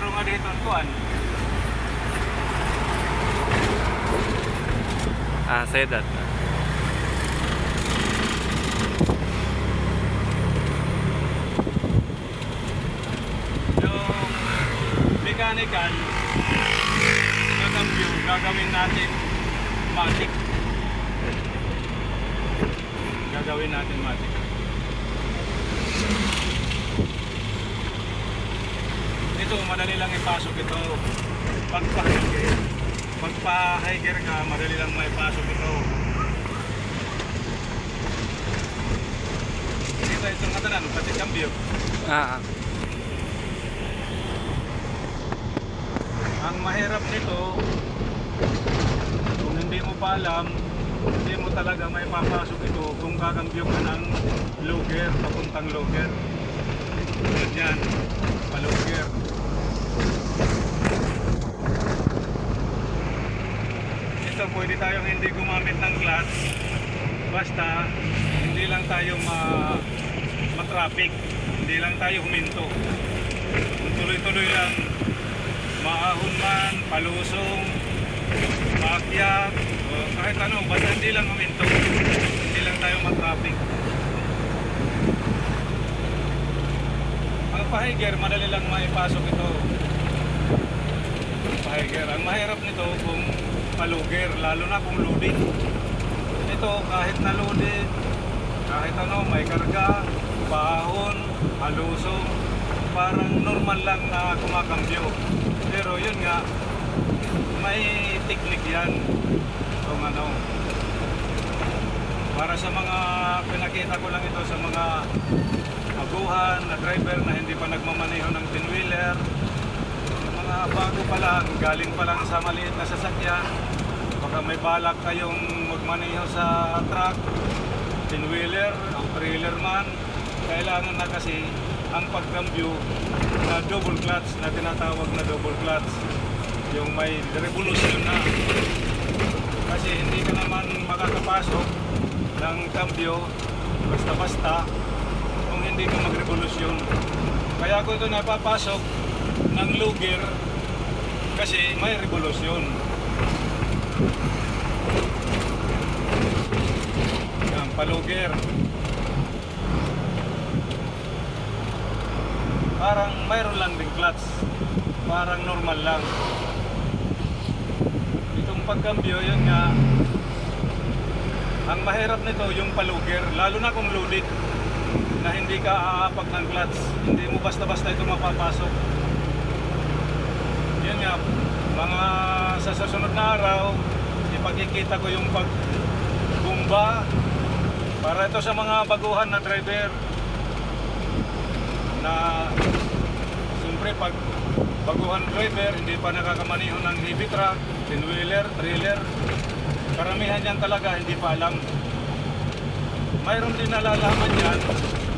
klaro nga dito ang kuan. Sedat. Yung mechanical na cambio, gagawin natin matic. Gagawin natin matic. Ito, madali lang ipasok ito. Pagpa-hiker ka, madali lang maipasok ito. Dito itong katanan, pati cambio. Ang mahirap nito, kung hindi mo pa alam, hindi mo talaga may papasok ito kung kakambyo ka ng logger, papuntang logger. Yan, palogger. Ito, pwede tayong hindi gumamit ng clutch, basta hindi lang tayo ma-traffic, hindi lang tayo huminto. Kung tuloy-tuloy lang, maahon man, palusong, maakyat, o kahit ano, basta hindi lang huminto, hindi lang tayo ma-traffic. Ang pahiger, madali lang maipasok ito. Pahiger, ang mahirap nito kung palugger, lalo na kung loading. Ito, kahit na loading, kahit ano, may karga, bahon, halusong, parang normal lang na kumakambyo. Pero yun nga, may technique yan. Kung ano, para sa mga, pinakita ko lang ito sa mga aguhan na driver na hindi pa nagmamaneho ng pinwheeler, mga bago pa lang, galing pa lang sa maliit na sasakyan, baka may balak kayong magmaneho sa truck, pinwheeler, o trailer man, kailangan na kasi ang pagkambyo na double clutch, na tinatawag na double clutch, yung may revolution na. Kasi hindi ka naman makakapasok ng kambyo basta-basta kung hindi ka magrevolusyon. Kaya ko ito napapasok ng lugger kasi may revolusyon. Yan, palugger. Parang mayroon lang din clutch, parang normal lang. Itong pagkambyo, yun nga, ang mahirap nito yung palugger, lalo na kung loaded, na hindi ka aapak ng clutch, hindi mo basta-basta ito mapapasok. Yun nga, mga sa susunod na araw, ipakikita ko yung pagbumba para ito sa mga baguhan na driver na siyempre pag baguhan driver, hindi pa nakakamaneho ng heavy truck, pinwheeler, trailer, karamihan yan talaga hindi pa alam. Mayroon din nalalaman yan,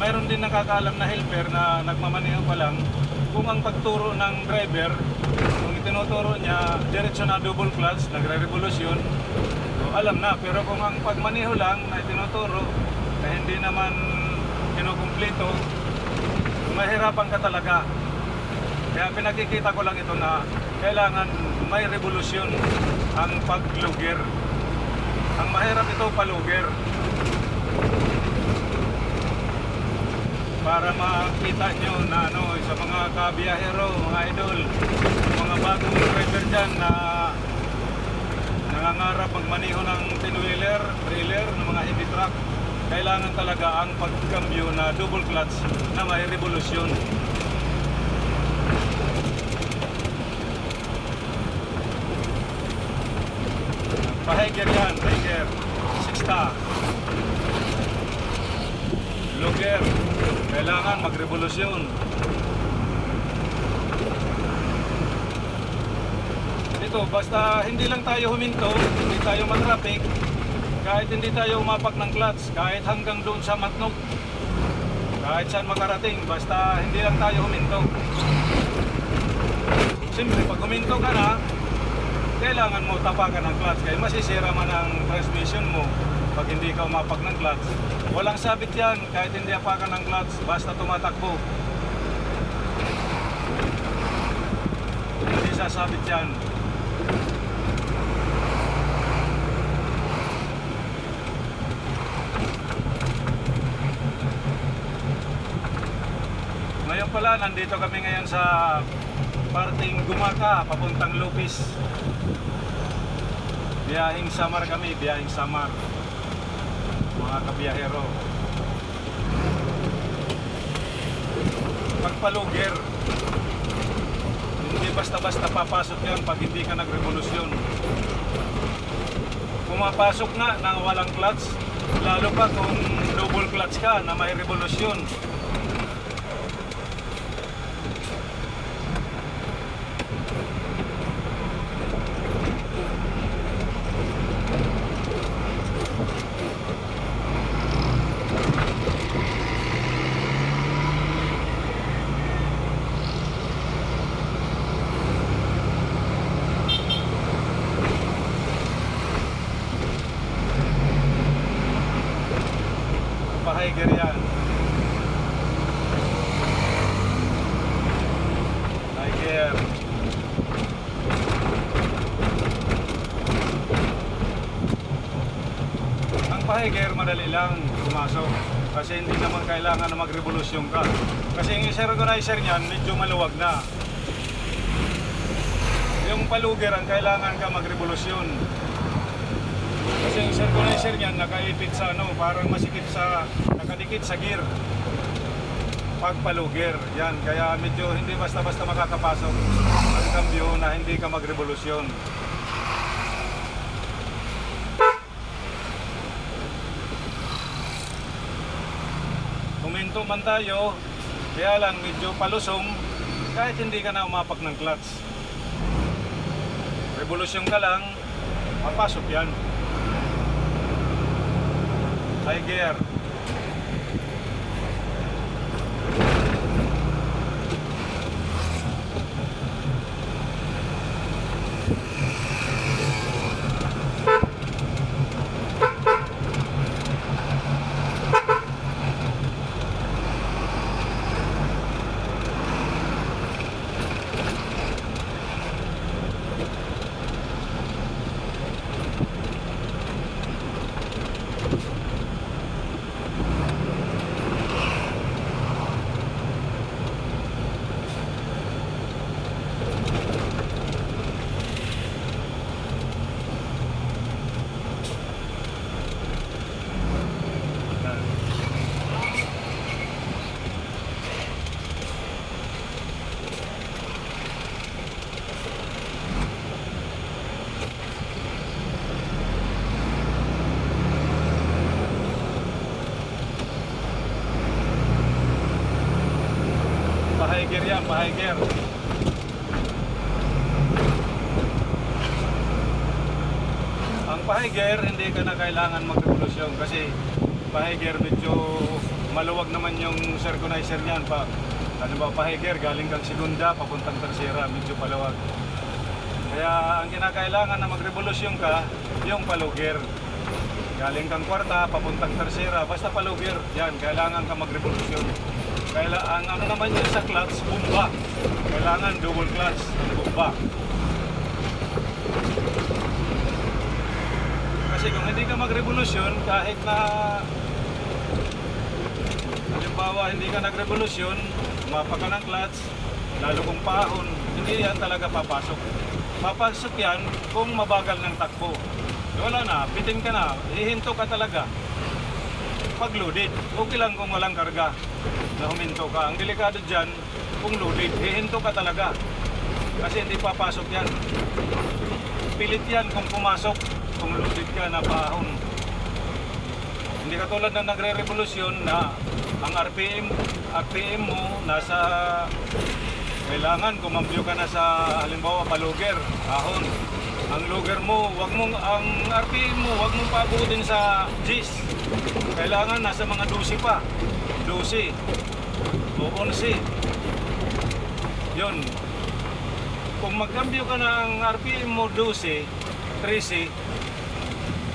mayroon din nakakaalam na helper na nagmamaneho pa lang kung ang pagturo ng driver, kung itinuturo niya diretso na double clutch, nagre-revolusyon, so alam na. Pero kung ang pagmaneho lang na itinuturo na hindi naman kinukumpleto, mahirapan ka talaga. Kaya pinakikita ko lang ito na kailangan may revolusyon ang paglugger. Ang mahirap ito palugger. Para makita nyo na ano, sa mga kabiyahero, mga idol, mga bagong driver dyan na nangangarap magmaneho ng pinwheeler, trailer, ng mga heavy truck, kailangan talaga ang pagkambyo na double clutch na may revolusyon. Pahiger yan, pahiger, 6 lugger, kailangan magrevolusyon. Ito, basta hindi lang tayo huminto, hindi tayo matraffic, kahit hindi tayo umapak ng clutch, kahit hanggang doon sa Matnog, kahit saan makarating, basta hindi lang tayo huminto. Siyempre, pag huminto ka na, kailangan mo tapakan ng clutch, kaya masisira man ang transmission mo pag hindi ka umapak ng clutch. Walang sabit yan, kahit hindi apakan ng clutch, basta tumatakbo. isasabit yan. Ngayon pala, nandito kami ngayon sa parting Gumaka, papuntang Lupis. Biyahing Samar kami, biyahing Samar. Mga kabiyahero. Pagpaluger, hindi basta-basta papasok yun pag hindi ka nagrevolusyon. Pumapasok nga nang walang clutch, lalo pa kung double clutch ka na may revolusyon. Tiger yan. Tiger. Ang pahiger madali lang pumasok kasi hindi naman kailangan na magrevolusyon ka. Kasi yung organizer niyan medyo maluwag na. Yung paluger ang kailangan ka magrevolusyon. Kasi yung circulator niyan nakaipit sa ano, parang masikip sa, nakadikit sa gear. Pagpaluger, yan. Kaya medyo hindi basta-basta makakapasok ang kambyo na hindi ka magrevolusyon. Huminto man tayo, kaya lang medyo palusong kahit hindi ka na umapak ng clutch. Revolusyon ka lang, mapasok yan. High gear. Pahiger yan, pahiger. Ang pahiger, hindi ka na kailangan magrevolusyon kasi pahiger medyo maluwag naman yung circumciser niyan. Ano ba, pahiger, galing kang segunda, papuntang tersera, medyo paluwag. Kaya ang kinakailangan na magrevolusyon ka, yung paluger. Galing kang kwarta, papuntang tersera, basta paluger, yan, kailangan ka magrevolusyon. Kailangan, ano naman yun sa clutch, bomba. Kailangan double clutch, bomba. Kasi kung hindi ka magrevolusyon, kahit na halimbawa hindi ka nagrevolusyon, mapa ka ng clutch, lalo kung paahon, hindi yan talaga papasok. Papasok yan kung mabagal ng takbo. Wala na, bitin ka na, hihinto ka talaga. Pag loaded, okay lang kung walang karga na huminto ka. Ang delikado dyan, kung loaded, hihinto ka talaga. Kasi hindi papasok yan. Pilit yan kung pumasok, kung loaded ka na paahon. Hindi katulad na nagre-revolusyon na ang RPM mo nasa, kailangan kumambyo ka na sa halimbawa paluger, ahon. Ang lugar mo, ang RPM mo, wag mong paabutin sa Gs. Kailangan nasa mga 12 pa. 12 o 11. Yun. Kung magkambyo ka ng RPM mo 12, 13,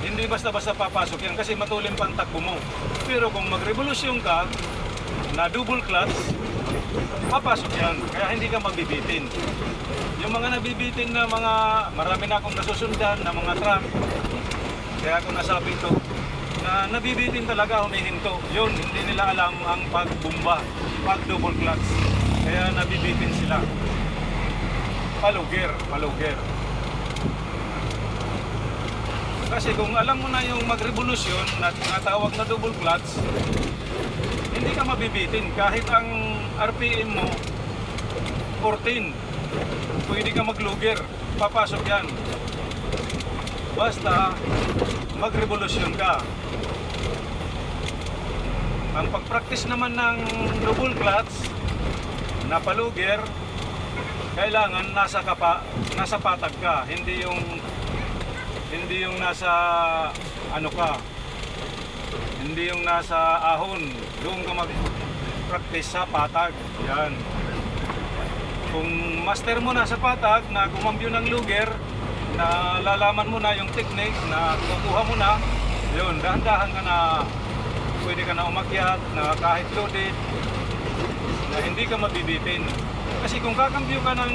hindi basta-basta papasok yan kasi matulin pang takbo mo. Pero kung magrevolusyon ka, na double clutch, papasok yan. Kaya hindi ka mabibitin. Yung mga nabibitin na mga, marami na akong nasusundan na mga truck, kaya ako nasabi ito, na nabibitin talaga, humihinto. Yun, hindi nila alam ang pagbumba, pag double clutch. Kaya nabibitin sila. Paluger. Kasi kung alam mo na yung magrevolusyon na tinatawag na double clutch, hindi ka mabibitin. Kahit ang RPM mo 14, pwede ka magluger, papasok yan. Basta magrevolusyon ka. Ang pag-practice naman ng double clutch na paluger, kailangan nasa patag ka, hindi yung nasa ano ka, hindi yung nasa ahon. Doon ka mag-practice sa patag. Yan. Kung master mo na sa patag na kumambyo ng luger, na lalaman mo na yung technique, na kukuha mo na, yun, dahan-dahan ka na, pwede ka na umakyat, na kahit loaded, na hindi ka mabibitin. Kasi kung kakambyo ka ng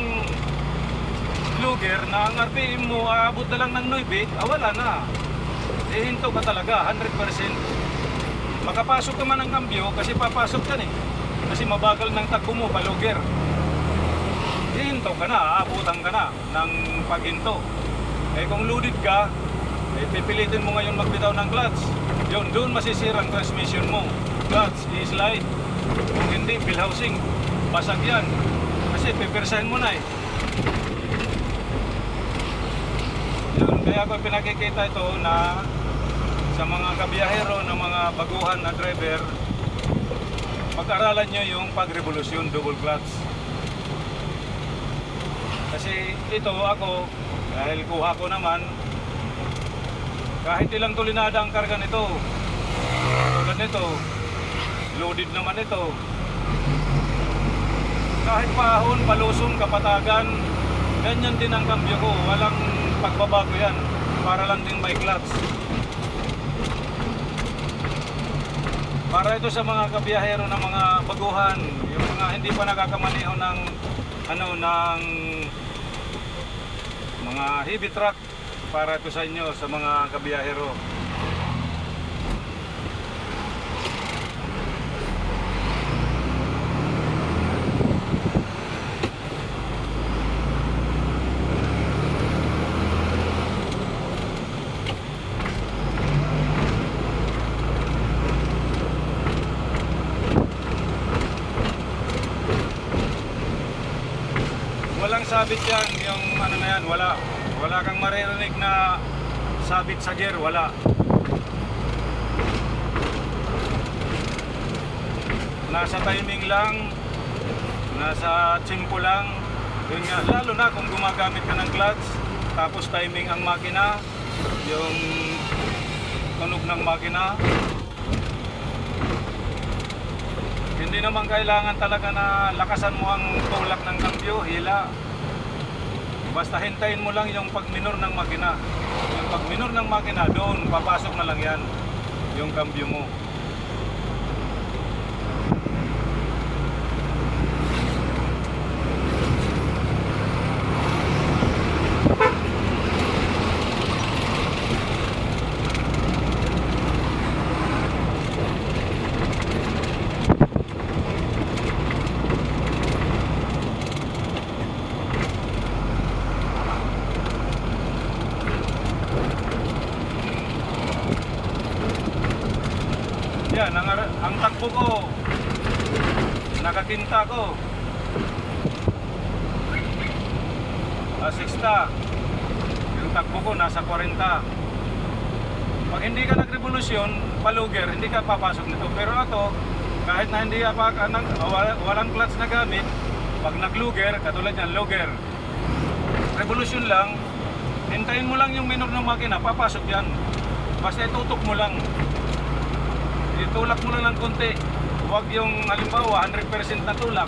luger na ang RPM mo aabot na lang ng 9, wala na. Hinto ka talaga, 100%. Makapasok ka man ng kambyo kasi papasok ka kasi mabagal ng takbo mo, paluger. Hinto ka na, aabutan ka na ng paghinto. Kung loaded ka, pipilitin mo ngayon magbitaw ng clutch. Yun, doon masisira ang transmission mo. Clutch, i-slide. Kung hindi, wheel housing, basag yan. Kasi pipirsahin mo na Yun, kaya ako pinakikita ito na sa mga kabiyahero, ng mga baguhan na driver, pag-aralan nyo yung pag-revolusyon, double clutch. Kasi ito ako, dahil kuha ko naman, kahit ilang tulinada ang karga nito, tulad nito, loaded naman ito, kahit paahon, palusong, kapatagan, ganyan din ang kambyo ko, walang pagbabago yan, para lang din may clutch. Para ito sa mga kabiyahero ng mga baguhan, yung mga hindi pa nakakamaneho ng ng mga heavy truck, para ito sa inyo, sa mga kabiyahero. Walang sabit yan, yung ano na yan, wala kang maririnig na sabit sa gear, wala. Nasa timing lang, nasa tsimpo lang. Yun nga, lalo na kung gumagamit ka ng clutch, tapos timing ang makina, yung tunog ng makina. Hindi naman kailangan talaga na lakasan mo ang tulak ng kambyo, hila. Basta hintayin mo lang yung pagminor ng makina. Yung pagminor ng makina, doon papasok na lang yan yung kambyo mo. Yan, ang takbo ko, nakakinta ko. 60. Yung takbo ko, nasa 40. Pag hindi ka nagrevolusyon, paluger, hindi ka papasok nito. Pero ito, kahit na hindi walang clutch na gamit, pag nagluger, katulad yan, luger, revolusyon lang, hintayin mo lang yung minor ng makina, papasok yan. Basta itutok mo lang. Itulak mo lang ng konti. Huwag yung halimbawa 100% na tulak.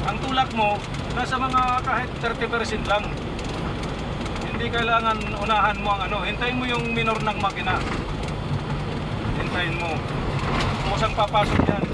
Ang tulak mo nasa mga kahit 30% lang. Hindi kailangan unahan mo ang hintayin mo yung minor ng makina. Hintayin mo. Kusang papasok yan.